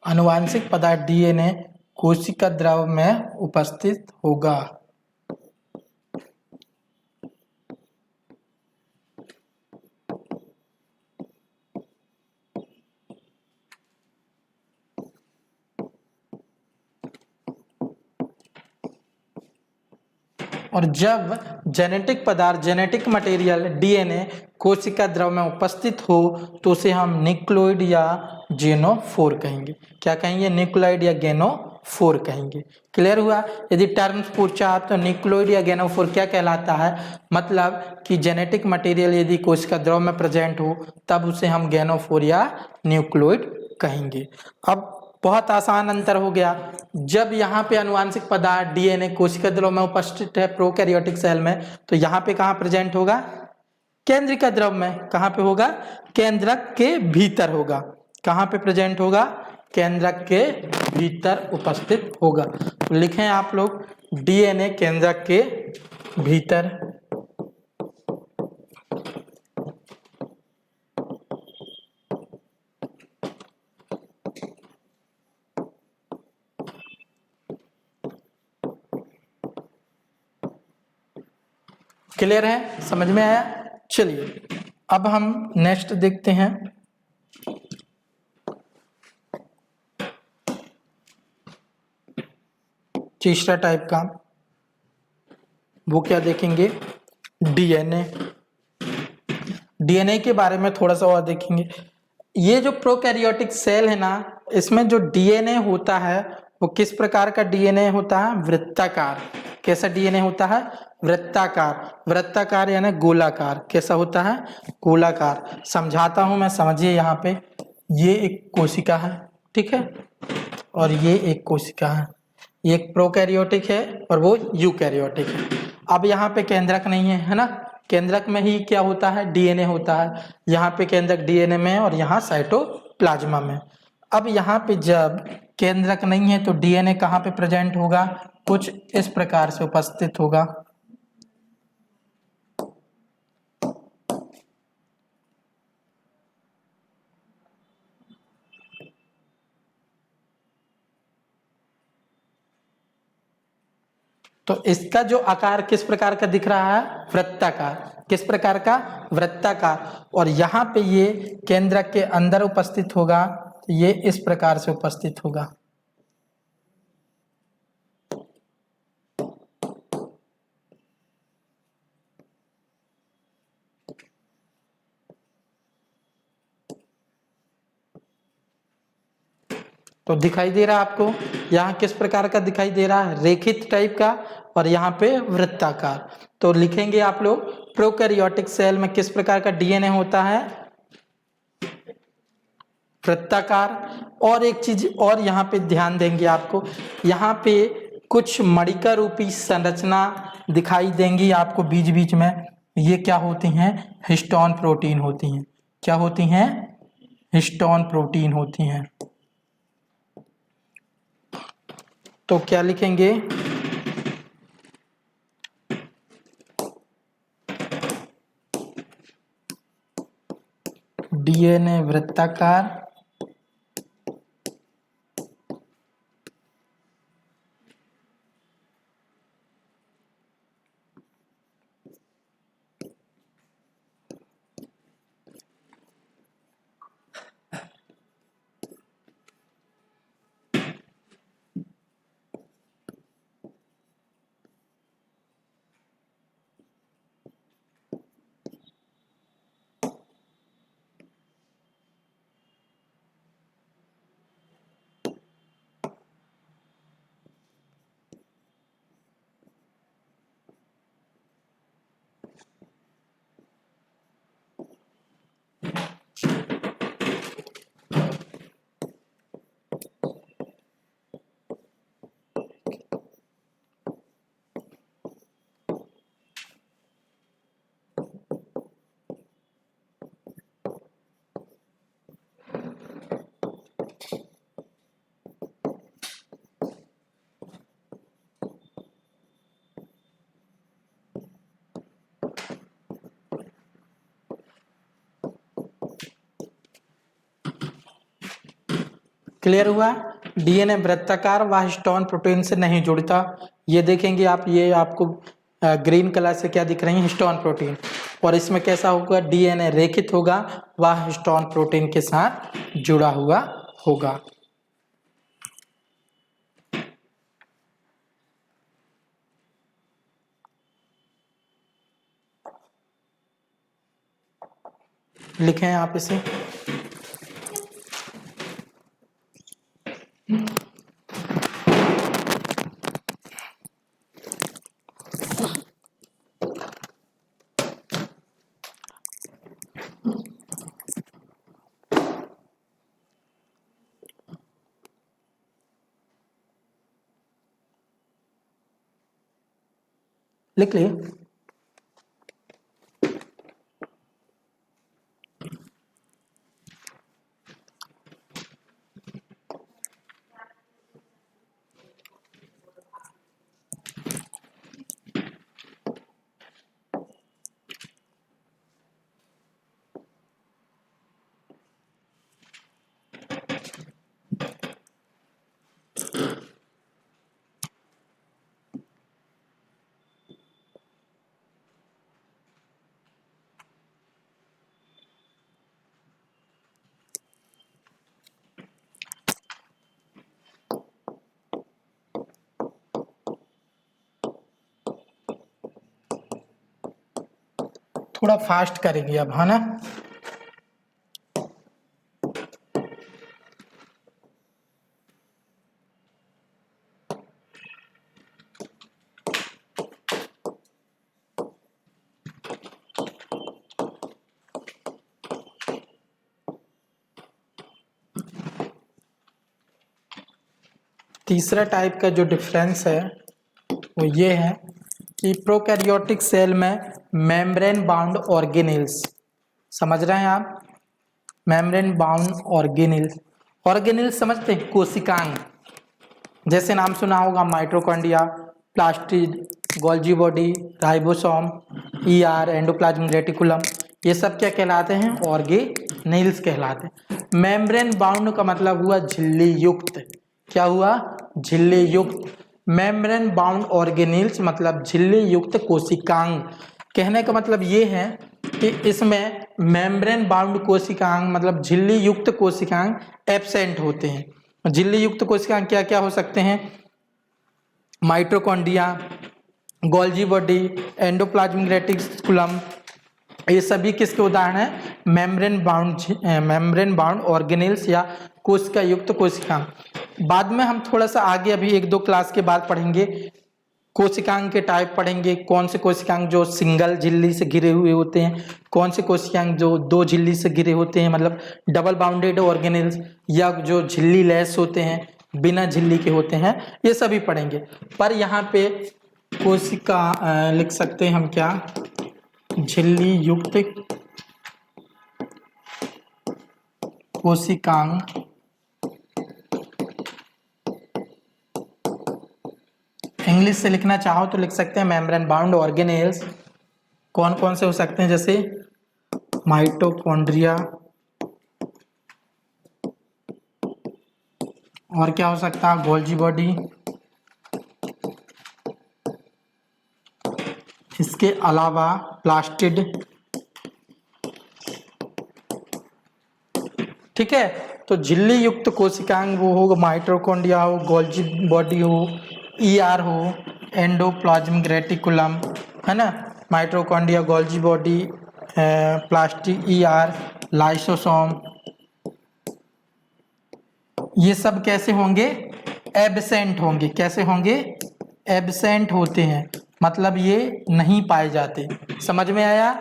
Speaker 1: आनुवांशिक पदार्थ डीएनए कोशिका द्रव में उपस्थित होगा। और जब जेनेटिक पदार्थ, जेनेटिक मटेरियल डीएनए कोशिका द्रव में उपस्थित हो तो उसे हम न्यूक्लियोइड या गेनोफोर कहेंगे। क्या कहेंगे, न्यूक्लियोइड या गेनोफोर कहेंगे। क्लियर हुआ? यदि टर्म्स पूछा तो न्यूक्लियोइड या गेनोफोर क्या कहलाता है, मतलब कि जेनेटिक मटेरियल यदि कोशिका द्रव में प्रेजेंट हो तब उसे हम गेनोफोर या न्यूक्लियोइड कहेंगे। अब बहुत आसान अंतर हो गया। जब यहाँ पे आनुवांशिक पदार्थ डीएनए कोशिका द्रव में उपस्थित है प्रोकैरियोटिक सेल में, तो यहाँ पे कहाँ प्रेजेंट होगा, केंद्रिका द्रव में। कहाँ पे होगा, केंद्रक के भीतर होगा। कहाँ पे प्रेजेंट होगा, केंद्रक के भीतर उपस्थित होगा। तो लिखें आप लोग डीएनए केंद्रक के भीतर। क्लियर है, समझ में आया? चलिए अब हम नेक्स्ट देखते हैं। तीसरा टाइप का वो क्या देखेंगे, डीएनए। डीएनए के बारे में थोड़ा सा और देखेंगे। ये जो प्रोकैरियोटिक सेल है ना, इसमें जो डीएनए होता है वो किस प्रकार का डीएनए होता है, वृत्ताकार। कैसा डीएनए होता है, वृत्ताकार। वृत्ताकार यानी गोलाकार। कैसा होता है, गोलाकार। समझाता हूं मैं, समझिए। यहाँ पे ये एक कोशिका है, ठीक है, और ये एक कोशिका है। ये एक प्रोकैरियोटिक है और वो यूकैरियोटिक है। अब यहाँ पे केंद्रक नहीं है, है ना। केंद्रक में ही क्या होता है, डीएनए होता है। यहाँ पे केंद्रक डीएनए में और यहाँ साइटोप्लाज्मा में। अब यहाँ पे जब केंद्रक नहीं है तो डीएनए कहाँ पे प्रेजेंट होगा, कुछ इस प्रकार से उपस्थित होगा। तो इसका जो आकार किस प्रकार का दिख रहा है, वृत्ताकार। किस प्रकार का, वृत्ताकार। और यहाँ पे ये केंद्रक के अंदर उपस्थित होगा, तो ये इस प्रकार से उपस्थित होगा। तो दिखाई दे रहा है आपको, यहाँ किस प्रकार का दिखाई दे रहा है, रेखित टाइप का, और यहाँ पे वृत्ताकार। तो लिखेंगे आप लोग प्रोकैरियोटिक सेल में किस प्रकार का डीएनए होता है, वृत्ताकार। और एक चीज और यहाँ पे ध्यान देंगे आपको, यहाँ पे कुछ मणिका रूपी संरचना दिखाई देंगी आपको बीच बीच में। ये क्या होती हैं? हिस्टोन प्रोटीन होती हैं। क्या होती हैं? हिस्टोन प्रोटीन होती हैं। तो क्या लिखेंगे? डीएनए वृत्ताकार क्लियर हुआ? डीएनए वृत्ताकार व हिस्टोन प्रोटीन से नहीं जुड़ता। ये देखेंगे आप, ये आपको ग्रीन कलर से क्या दिख रही है? Histone protein. और इसमें कैसा होगा? डीएनए रेखित होगा व हिस्टोन प्रोटीन के साथ जुड़ा हुआ होगा। लिखें आप इसे। लिख लिए? थोड़ा फास्ट करेंगे अब, है ना? तीसरा टाइप का जो डिफरेंस है वो ये है कि प्रोकैरियोटिक सेल में मेम्ब्रेन बाउंड ऑर्गेनेल्स, समझ रहे हैं आप? मेम्ब्रेन बाउंड ऑर्गेनेल्स, ऑर्गेनेल्स समझते हैं? कोशिकांग, जैसे नाम सुना होगा mitochondria, plastid, Golgi body, ribosome, ER, endoplasmic reticulum, ये सब क्या कहलाते हैं? ऑर्गेनेल्स कहलाते हैं। मेम्ब्रेन बाउंड का मतलब हुआ झिल्ली युक्त। क्या हुआ? झिल्ली युक्त। मेम्ब्रेन बाउंड ऑर्गेनेल्स मतलब झिल्ली युक्त कोशिकांग। कहने का मतलब ये है कि इसमें मेम्ब्रेन बाउंड कोशिकांग मतलब झिल्ली युक्त कोशिकांग एब्सेंट होते हैं। झिल्ली युक्त कोशिकांग क्या क्या हो सकते हैं? Mitochondria, Golgi body, endoplasmic reticulum, ये सभी किसके उदाहरण हैं? मेम्ब्रेन बाउंड ऑर्गेनेल्स या कोशिका युक्त कोशिकांग। बाद में हम थोड़ा सा आगे अभी 1-2 क्लास के बाद पढ़ेंगे, कोशिकांग के टाइप पढ़ेंगे। कौन से कोशिकांग जो सिंगल झिल्ली से घिरे हुए होते हैं, कौन से कोशिकांग जो 2 झिल्ली से घिरे होते हैं मतलब डबल बाउंडेड ऑर्गेनेल्स, या जो झिल्ली लेस होते हैं, बिना झिल्ली के होते हैं, ये सभी पढ़ेंगे। पर यहाँ पे कोशिका लिख सकते हैं हम क्या? झिल्ली युक्त कोशिकांग इंग्लिश से लिखना चाहो तो लिख सकते हैं मेम्ब्रेन बाउंड ऑर्गेनेल्स। कौन कौन से हो सकते हैं, जैसे माइटोकॉन्ड्रिया, और क्या हो सकता है, गोल्जी बॉडी, इसके अलावा प्लास्टिड। ठीक है, तो झिल्ली युक्त कोशिकांग वो हो, माइटोकॉन्ड्रिया हो, गोल्जी बॉडी हो, ईआर हो, एंडोप्लाज्मिक रेटिकुलम, है ना, mitochondria, Golgi body, plastid, ER, lysosome, ये सब कैसे होंगे, एब्सेंट होंगे। कैसे होंगे, एब्सेंट होते हैं, मतलब ये नहीं पाए जाते। समझ में आया।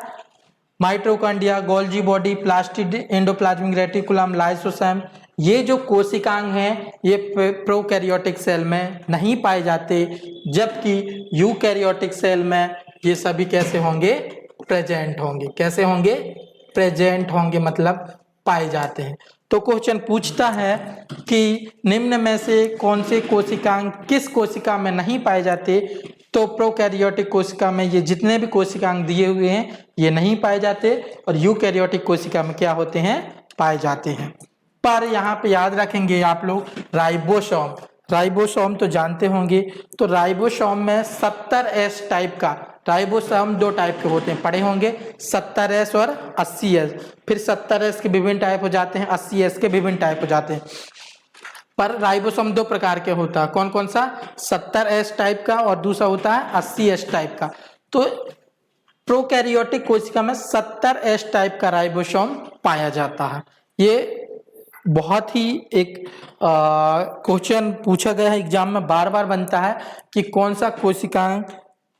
Speaker 1: Mitochondria, Golgi body, plastid, endoplasmic reticulum, lysosome, ये जो कोशिकांग हैं ये प्रोकैरियोटिक सेल में नहीं पाए जाते, जबकि यूकैरियोटिक सेल में ये सभी कैसे होंगे, प्रेजेंट होंगे। कैसे होंगे, प्रेजेंट होंगे, मतलब पाए जाते हैं। तो क्वेश्चन पूछता है कि निम्न में से कौन से कोशिकांग किस कोशिका में नहीं पाए जाते, तो प्रोकैरियोटिक कोशिका में ये जितने भी कोशिकांग दिए हुए हैं ये नहीं पाए जाते, और यूकैरियोटिक कोशिका में क्या होते हैं, पाए जाते हैं। पर यहाँ पे याद रखेंगे आप लोग, राइबोसोम, राइबोसोम तो जानते होंगे, तो राइबोसोम में 70S टाइप का, राइबोसोम 2 टाइप के होते हैं, पढ़े होंगे, 70S और 80S। फिर 70S के विभिन्न टाइप हो जाते हैं, 80S के विभिन्न टाइप हो जाते हैं। पर राइबोसोम 2 प्रकार के होता है, कौन कौन सा, 70S टाइप का और दूसरा होता है 80S टाइप का। तो प्रोकैरियोटिक कोशिका में 70S टाइप का राइबोसोम पाया जाता है। ये बहुत ही एक क्वेश्चन पूछा गया है एग्जाम में, बार बार बनता है कि कौन सा कोशिकांग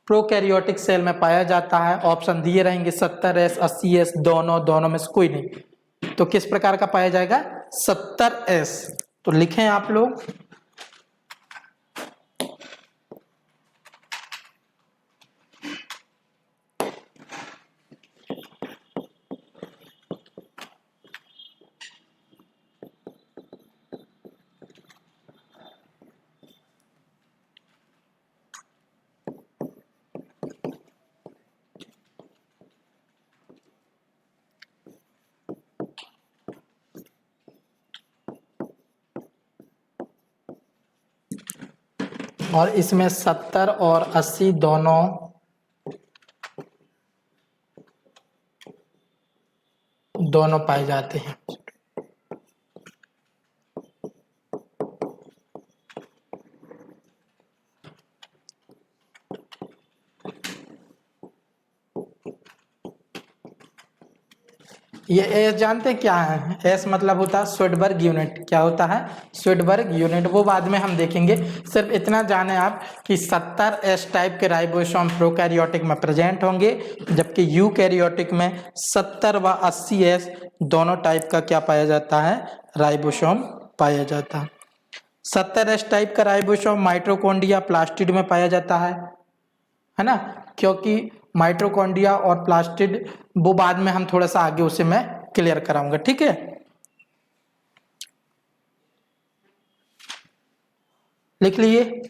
Speaker 1: प्रोकैरियोटिक सेल में पाया जाता है। ऑप्शन दिए रहेंगे 70S 80S, दोनों में से कोई नहीं। तो किस प्रकार का पाया जाएगा, 70S। तो लिखें आप लोग, और इसमें 70 और 80 दोनों पाए जाते हैं। ये एस जानते हैं क्या है, एस मतलब होता है स्वेडबर्ग यूनिट। क्या होता है, स्वेडबर्ग यूनिट, वो बाद में हम देखेंगे। सिर्फ इतना जाने आप कि 70S टाइप के राइबोसोम प्रोकैरियोटिक में प्रेजेंट होंगे, जबकि यूकैरियोटिक में 70 व 80S दोनों टाइप का क्या पाया जाता है, राइबोसोम पाया जाता है। 70S टाइप का राइबोसोम माइटोकॉन्ड्रिया, प्लास्टिड में पाया जाता है ना, क्योंकि माइटोकॉन्ड्रिया और प्लास्टिड वो बाद में हम थोड़ा सा आगे उसे मैं क्लियर कराऊंगा। ठीक है, लिख लिए।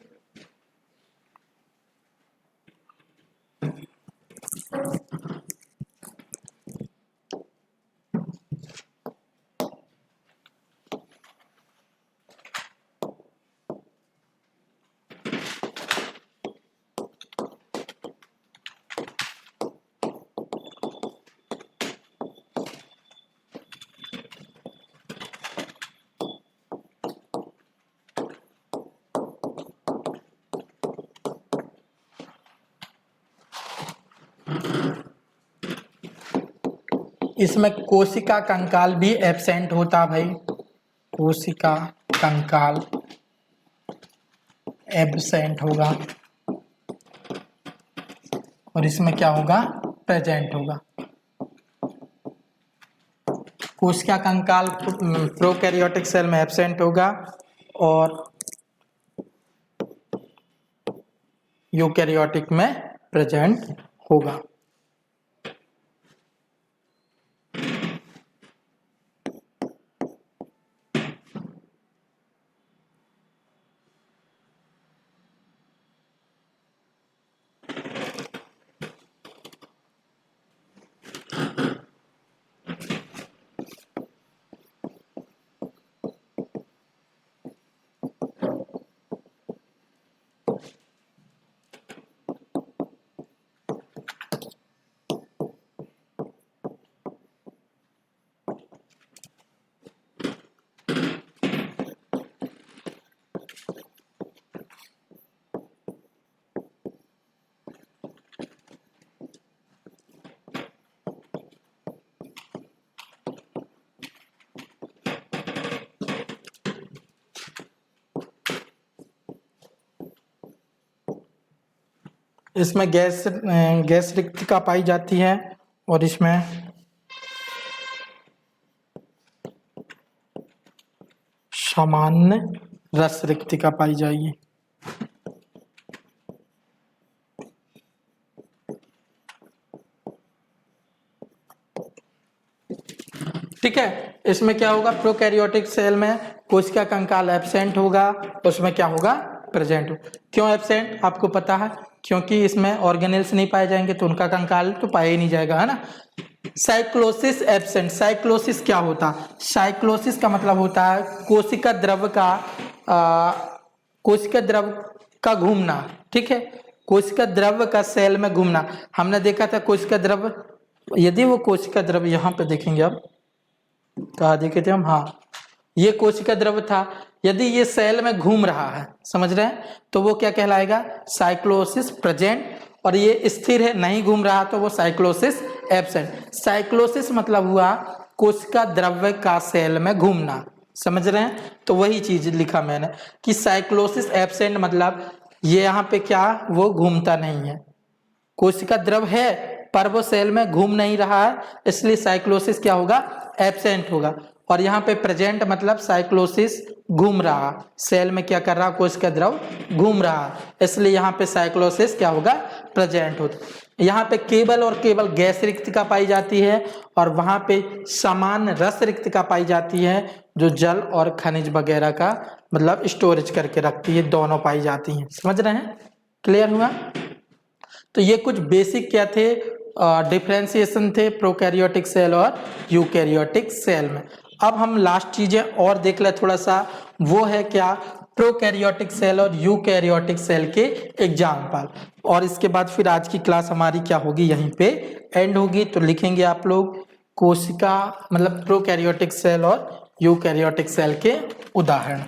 Speaker 1: इसमें कोशिका कंकाल भी एब्सेंट होता भाई, कोशिका कंकाल एब्सेंट होगा, और इसमें क्या होगा, प्रेजेंट होगा। कोशिका कंकाल प्रोकैरियोटिक सेल में एब्सेंट होगा और यूकैरियोटिक में प्रेजेंट होगा। इसमें गैस रिक्तिका पाई जाती है और इसमें सामान्य रस रिक्तिका पाई जाएगी। ठीक है, इसमें क्या होगा, प्रोकैरियोटिक सेल में कोशिका कंकाल एब्सेंट होगा, उसमें क्या होगा, प्रेजेंट हो। क्यों एब्सेंट, आपको पता है, क्योंकि इसमें ऑर्गेनेल्स नहीं पाए जाएंगे तो उनका कंकाल तो पाया ही नहीं जाएगा, है ना। साइक्लोसिस एब्सेंट, साइक्लोसिस क्या होता है, साइक्लोसिस का मतलब होता है कोशिका द्रव का घूमना। ठीक है, कोशिका द्रव का सेल में घूमना। हमने देखा था कोशिका द्रव, यदि वो कोशिका द्रव यहाँ पे देखेंगे, अब कहा देखे थे हम, हाँ ये कोशिका द्रव था, यदि ये सेल में घूम रहा है, समझ रहे हैं, तो वो क्या कहलाएगा, साइक्लोसिस प्रेजेंट। और ये स्थिर है, नहीं घूम रहा, तो वो साइक्लोसिस एब्सेंट। साइक्लोसिस मतलब हुआ कोशिका द्रव्य का सेल में घूमना, समझ रहे हैं। तो वही चीज लिखा मैंने कि साइक्लोसिस एब्सेंट मतलब ये यहाँ पे क्या, वो घूमता नहीं है, कोशिका द्रव है पर वो सेल में घूम नहीं रहा है, इसलिए साइक्लोसिस क्या होगा, एब्सेंट होगा। और यहाँ पे प्रेजेंट मतलब साइक्लोसिस घूम रहा, सेल में क्या कर रहा, कोशिका द्रव घूम रहा, इसलिए यहाँ पे साइक्लोसिस क्या होगा, प्रेजेंट होता। यहाँ पे केवल और केवल गैस रिक्तिका पाई जाती है और वहां पे सामान्य रस रिक्तिका पाई जाती है, जो जल और खनिज वगैरह का मतलब स्टोरेज करके रखती है, दोनों पाई जाती हैं। समझ रहे हैं, क्लियर हुआ। तो ये कुछ बेसिक क्या थे, डिफरेंशिएशन थे प्रोकैरियोटिक सेल और यूकैरियोटिक सेल में। अब हम लास्ट चीजें और देख ले थोड़ा सा, वो है क्या, प्रोकैरियोटिक सेल और यूकैरियोटिक सेल के एग्जाम्पल। और इसके बाद फिर आज की क्लास हमारी क्या होगी, यहीं पे एंड होगी। तो लिखेंगे आप लोग कोशिका मतलब प्रोकैरियोटिक सेल और यूकैरियोटिक सेल के उदाहरण।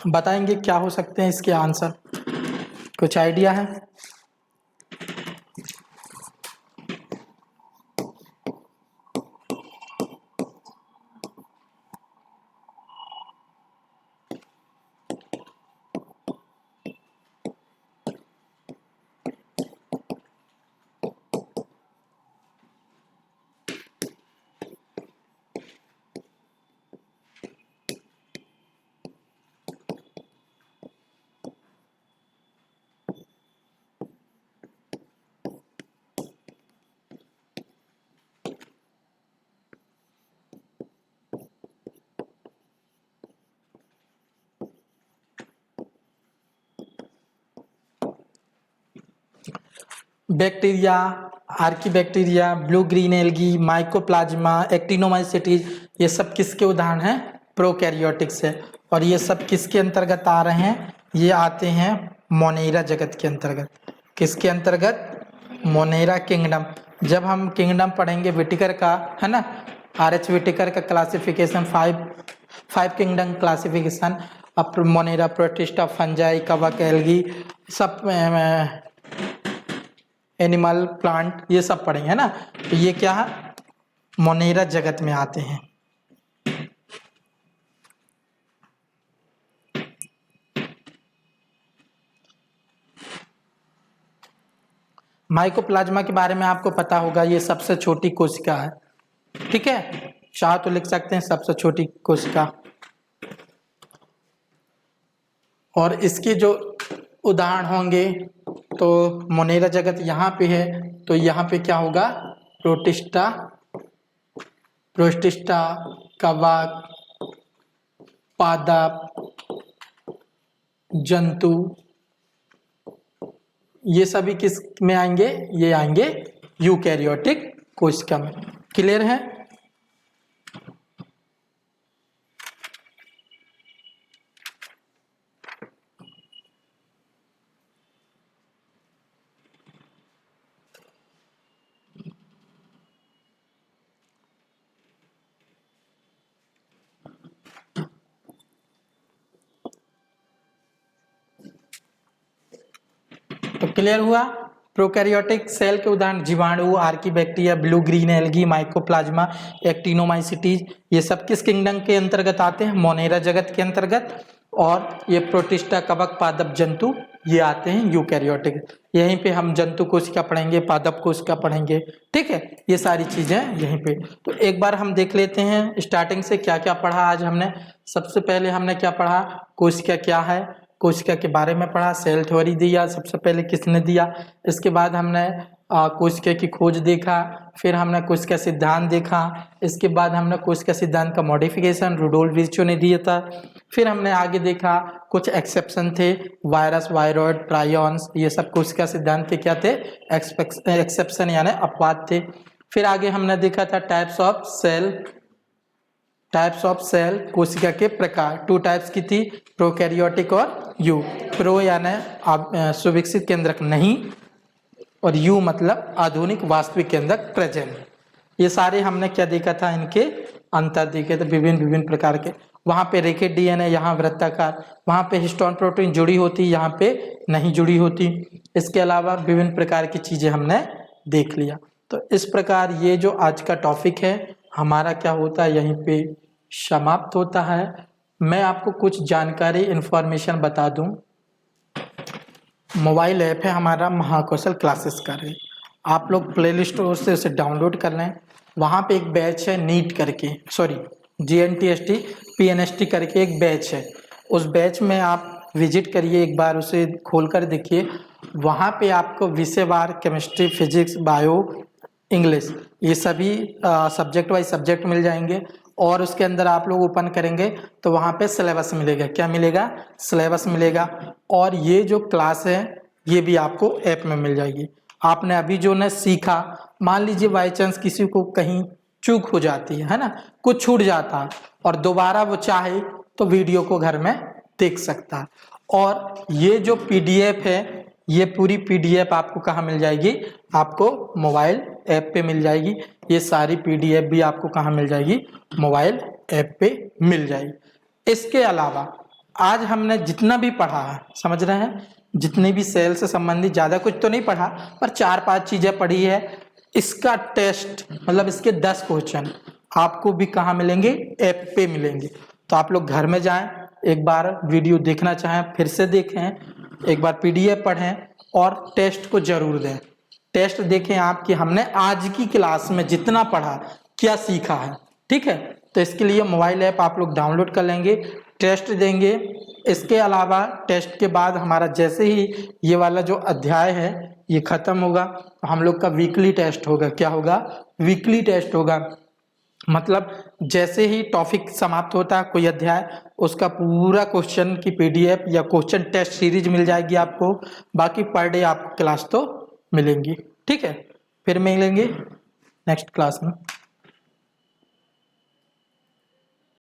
Speaker 1: बताएंगे क्या हो सकते हैं इसके आंसर, कुछ आइडिया है। Bacteria, archaebacteria, blue green algae, mycoplasma, actinomycetes, ये सब किसके उदाहरण हैं, प्रोकैरियोटिक से। और ये सब किसके अंतर्गत आ रहे हैं, ये आते हैं मोनेरा जगत के अंतर्गत। किसके अंतर्गत, मोनेरा किंगडम। जब हम किंगडम पढ़ेंगे विटिकर का, है ना, आर.एच. विटिकर का classification, five kingdom classification, Monera, protista, fungi, कवक, एल्गी, सब एनिमल, प्लांट, ये सब पढ़ेंगे, है ना। तो ये क्या है, मोनेरा जगत में आते हैं। माइकोप्लाज्मा के बारे में आपको पता होगा, ये सबसे छोटी कोशिका है। ठीक है, चाह तो लिख सकते हैं सबसे छोटी कोशिका। और इसके जो उदाहरण होंगे, तो मोनेरा जगत यहाँ पे है, तो यहाँ पे क्या होगा, प्रोटिस्टा, कवक, पादप, जंतु, ये सभी किस में आएंगे, ये आएंगे यूकैरियोटिक कोशिका में। क्लियर है। तो क्लियर हुआ। प्रोकैरियोटिक सेल के उदाहरण जीवाणु, Archie bacteria, blue green algae, mycoplasma, actinomycetes, ये सब किस किंगडम के अंतर्गत आते हैं? मोनेरा जगत के अंतर्गत। और ये प्रोटिस्टा, कवक, पादप जंतु ये आते हैं यूकैरियोटिक। यहीं पे हम जंतु कोशिका पढ़ेंगे, पादप कोशिका पढ़ेंगे, ठीक है, ये सारी चीजें यहीं पे। तो एक बार हम देख लेते हैं स्टार्टिंग से क्या क्या पढ़ा आज हमने। सबसे पहले हमने क्या पढ़ा? कोशिका क्या है, कोशिका के बारे में पढ़ा। सेल थ्योरी दिया सबसे पहले, किसने दिया। इसके बाद हमने कोशिका की खोज देखा, फिर हमने कोशिका सिद्धांत देखा। इसके बाद हमने कोशिका सिद्धांत का मॉडिफिकेशन रुडोल्फ विर्चो ने दिया था। फिर हमने आगे देखा कुछ एक्सेप्शन थे, वायरस, वायरॉइड, प्रायॉन्स, ये सब कोशिका सिद्धांत के क्या थे? एक्सेप्शन यानी अपवाद थे। फिर आगे हमने देखा था टाइप्स ऑफ सेल, कोशिका के प्रकार। 2 टाइप्स की थी, प्रोकैरियोटिक और यू। प्रो यानी सुविकसित केंद्रक नहीं, और यू मतलब आधुनिक वास्तविक केंद्रक प्रेजेंट। ये सारे हमने क्या देखा था? इनके अंतर देखे थे, विभिन्न प्रकार के। वहाँ पे रेखिक डीएनए, यहाँ वृत्ताकार, वहाँ पे हिस्टोन प्रोटीन जुड़ी होती, यहाँ पे नहीं जुड़ी होती। इसके अलावा विभिन्न प्रकार की चीजें हमने देख लिया। तो इस प्रकार ये जो आज का टॉपिक है हमारा क्या होता है, यहीं पे समाप्त होता है। मैं आपको कुछ जानकारी इन्फॉर्मेशन बता दूं। मोबाइल ऐप है हमारा महाकौशल क्लासेस का है, आप लोग प्ले स्टोर से उसे डाउनलोड कर लें। वहाँ पे एक बैच है नीट करके, सॉरी GNTST PNST करके एक बैच है। उस बैच में आप विजिट करिए, एक बार उसे खोल कर देखिए। वहाँ पे आपको विषयवार केमिस्ट्री, फिजिक्स, बायो, इंग्लिश ये सभी सब्जेक्ट वाइज सब्जेक्ट मिल जाएंगे। और उसके अंदर आप लोग ओपन करेंगे तो वहाँ पे सिलेबस मिलेगा। क्या मिलेगा? सिलेबस मिलेगा। और ये जो क्लास है ये भी आपको ऐप में मिल जाएगी। आपने अभी जो ने सीखा, मान लीजिए बाई चांस किसी को कहीं चूक हो जाती है ना, कुछ छूट जाता है, और दोबारा वो चाहे तो वीडियो को घर में देख सकता है। और ये जो PDF है, ये पूरी PDF आपको कहाँ मिल जाएगी? आपको मोबाइल ऐप पे मिल जाएगी। ये सारी PDF भी आपको कहाँ मिल जाएगी? मोबाइल ऐप पे मिल जाएगी। इसके अलावा आज हमने जितना भी पढ़ा है, समझ रहे हैं, जितने भी सेल से संबंधित ज़्यादा कुछ तो नहीं पढ़ा, पर 4-5 चीज़ें पढ़ी है। इसका टेस्ट मतलब इसके 10 क्वेश्चन आपको भी कहाँ मिलेंगे? ऐप पे मिलेंगे। तो आप लोग घर में जाएं, एक बार वीडियो देखना चाहें फिर से देखें, एक बार PDF पढ़ें और टेस्ट को जरूर दें। टेस्ट देखें आप कि हमने आज की क्लास में जितना पढ़ा क्या सीखा है, ठीक है। तो इसके लिए मोबाइल ऐप आप लोग डाउनलोड कर लेंगे, टेस्ट देंगे। इसके अलावा टेस्ट के बाद हमारा जैसे ही ये वाला जो अध्याय है ये खत्म होगा, तो हम लोग का वीकली टेस्ट होगा। क्या होगा? वीकली टेस्ट होगा। मतलब जैसे ही टॉपिक समाप्त होता है कोई अध्याय, उसका पूरा क्वेश्चन की PDF या क्वेश्चन टेस्ट सीरीज मिल जाएगी आपको। बाकी पर डे आपको क्लास तो मिलेंगी, ठीक है। फिर मिलेंगे नेक्स्ट क्लास में।